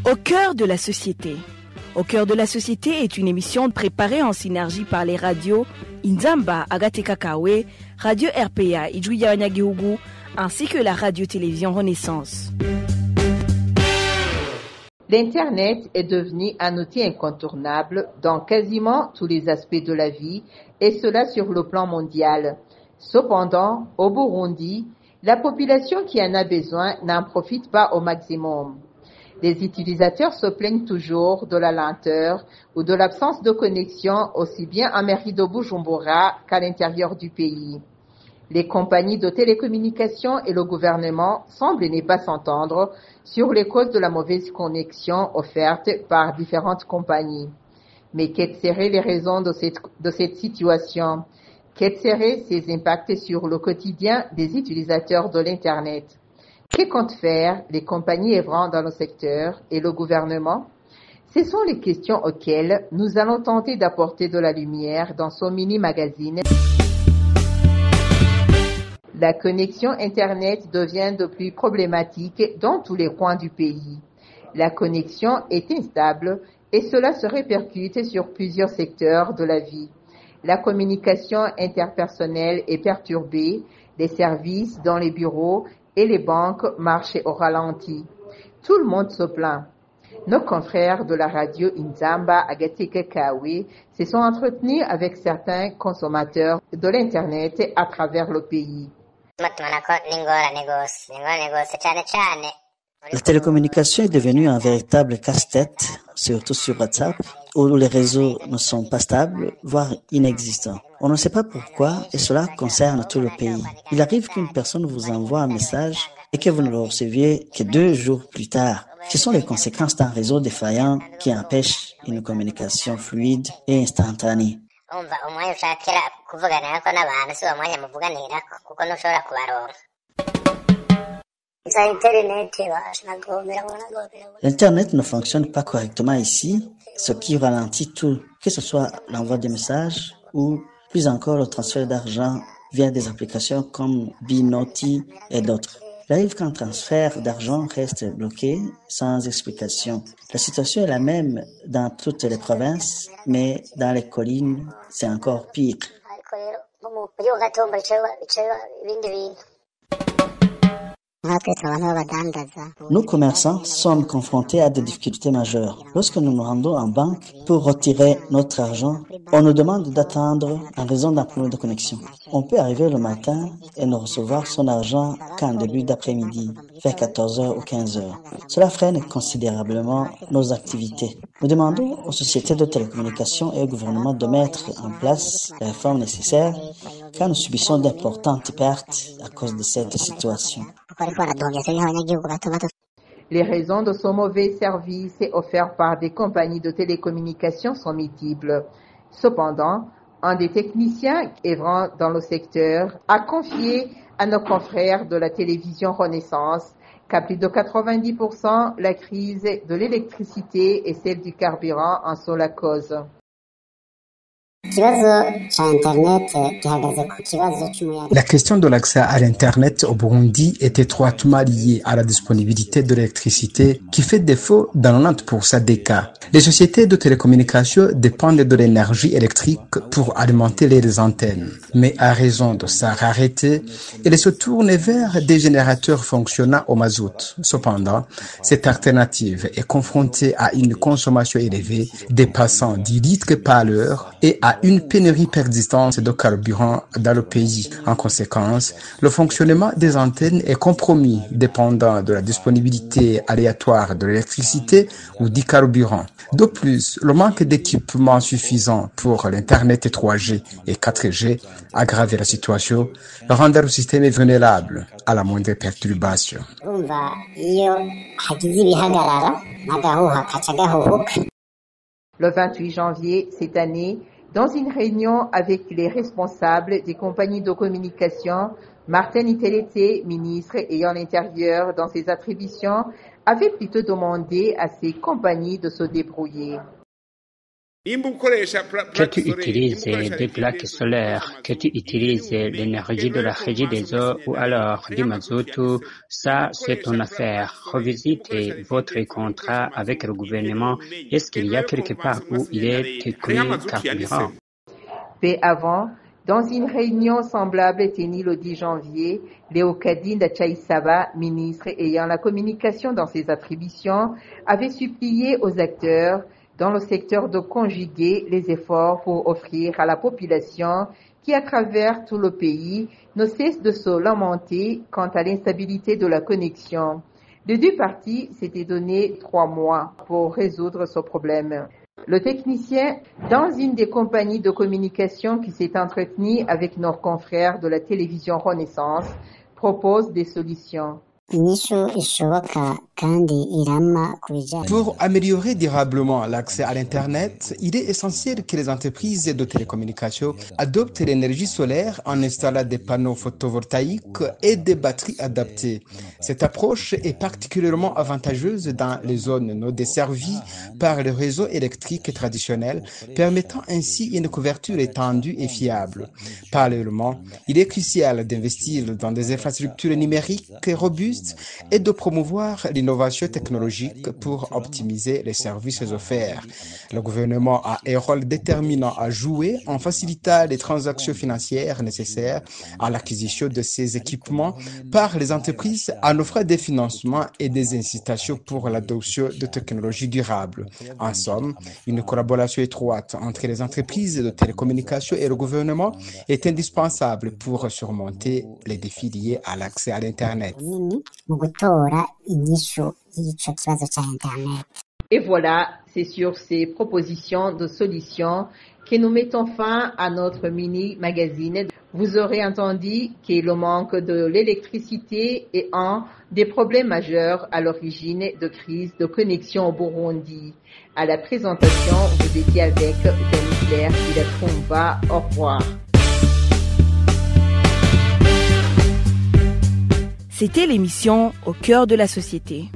Au cœur de la société. Au cœur de la société est une émission préparée en synergie par les radios Inzamba Agateka Kawe, Radio RPA Ijuya Wanyagihugu, ainsi que la radio-télévision Renaissance. L'Internet est devenu un outil incontournable dans quasiment tous les aspects de la vie, et cela sur le plan mondial. Cependant, au Burundi, la population qui en a besoin n'en profite pas au maximum. Les utilisateurs se plaignent toujours de la lenteur ou de l'absence de connexion aussi bien en mairie de Bujumbura qu'à l'intérieur du pays. Les compagnies de télécommunications et le gouvernement semblent ne pas s'entendre sur les causes de la mauvaise connexion offerte par différentes compagnies. Mais quelles seraient les raisons de cette situation? Quels seraient ses impacts sur le quotidien des utilisateurs de l'Internet? Que comptent faire les compagnies œuvrant dans le secteur et le gouvernement? Ce sont les questions auxquelles nous allons tenter d'apporter de la lumière dans ce mini-magazine. La connexion Internet devient de plus problématique dans tous les coins du pays. La connexion est instable et cela se répercute sur plusieurs secteurs de la vie. La communication interpersonnelle est perturbée, les services dans les bureaux et les banques marchent au ralenti. Tout le monde se plaint. Nos confrères de la radio Inzamba Agateka Kawe se sont entretenus avec certains consommateurs de l'Internet à travers le pays. La télécommunication est devenue un véritable casse-tête, surtout sur WhatsApp, où les réseaux ne sont pas stables, voire inexistants. On ne sait pas pourquoi, et cela concerne tout le pays. Il arrive qu'une personne vous envoie un message et que vous ne le receviez que 2 jours plus tard. Ce sont les conséquences d'un réseau défaillant qui empêche une communication fluide et instantanée. L'Internet ne fonctionne pas correctement ici, ce qui ralentit tout, que ce soit l'envoi des messages ou plus encore le transfert d'argent via des applications comme Binoti et d'autres. Il arrive qu'un transfert d'argent reste bloqué sans explication. La situation est la même dans toutes les provinces, mais dans les collines, c'est encore pire. Nous, commerçants, sommes confrontés à des difficultés majeures. Lorsque nous nous rendons en banque pour retirer notre argent, on nous demande d'attendre en raison d'un problème de connexion. On peut arriver le matin et ne recevoir son argent qu'en début d'après-midi, vers 14h ou 15h. Cela freine considérablement nos activités. Nous demandons aux sociétés de télécommunications et au gouvernement de mettre en place les réformes nécessaires car nous subissons d'importantes pertes à cause de cette situation. Les raisons de ce mauvais service offert par des compagnies de télécommunications sont multiples. Cependant, un des techniciens œuvrant dans le secteur a confié à nos confrères de la télévision Renaissance qu'à plus de 90%, la crise de l'électricité et celle du carburant en sont la cause. La question de l'accès à l'Internet au Burundi est étroitement liée à la disponibilité de l'électricité qui fait défaut dans 90% des cas. Les sociétés de télécommunications dépendent de l'énergie électrique pour alimenter les antennes. Mais à raison de sa rareté, elles se tournent vers des générateurs fonctionnant au mazout. Cependant, cette alternative est confrontée à une consommation élevée dépassant 10 litres par heure et à une pénurie persistante de carburant dans le pays. En conséquence, le fonctionnement des antennes est compromis dépendant de la disponibilité aléatoire de l'électricité ou du carburant. De plus, le manque d'équipements suffisants pour l'Internet 3G et 4G aggrave la situation, rendant le système vulnérable à la moindre perturbation. Le 28 janvier cette année, dans une réunion avec les responsables des compagnies de communication, Martin Itelete, ministre ayant l'intérieur dans ses attributions, avait plutôt demandé à ces compagnies de se débrouiller. Que tu utilises des plaques solaires, que tu utilises l'énergie de la régie des eaux ou alors du mazout, ça c'est ton affaire. Revisitez votre contrat avec le gouvernement. Est-ce qu'il y a quelque part où il est écrit carburant? Peu avant, dans une réunion semblable tenue le 10 janvier, Léocadine Dachaïsaba, ministre ayant la communication dans ses attributions, avait supplié aux acteurs dans le secteur de conjuguer les efforts pour offrir à la population qui, à travers tout le pays, ne cesse de se lamenter quant à l'instabilité de la connexion. Les deux parties s'étaient donné 3 mois pour résoudre ce problème. Le technicien, dans une des compagnies de communication qui s'est entretenue avec nos confrères de la télévision Renaissance, propose des solutions. Pour améliorer durablement l'accès à l'Internet, il est essentiel que les entreprises de télécommunications adoptent l'énergie solaire en installant des panneaux photovoltaïques et des batteries adaptées. Cette approche est particulièrement avantageuse dans les zones non desservies par le réseau électrique traditionnel, permettant ainsi une couverture étendue et fiable. Parallèlement, il est crucial d'investir dans des infrastructures numériques robustes et de promouvoir l'innovation technologique pour optimiser les services offerts. Le gouvernement a un rôle déterminant à jouer en facilitant les transactions financières nécessaires à l'acquisition de ces équipements par les entreprises en offrant des financements et des incitations pour l'adoption de technologies durables. En somme, une collaboration étroite entre les entreprises de télécommunications et le gouvernement est indispensable pour surmonter les défis liés à l'accès à l'Internet. Et voilà, c'est sur ces propositions de solutions que nous mettons fin à notre mini-magazine. Vous aurez entendu que le manque de l'électricité est un des problèmes majeurs à l'origine de crises de connexion au Burundi. À la présentation, vous étiez avec Jeanne-Claire Ilatumba. Au revoir. C'était l'émission Au cœur de la société.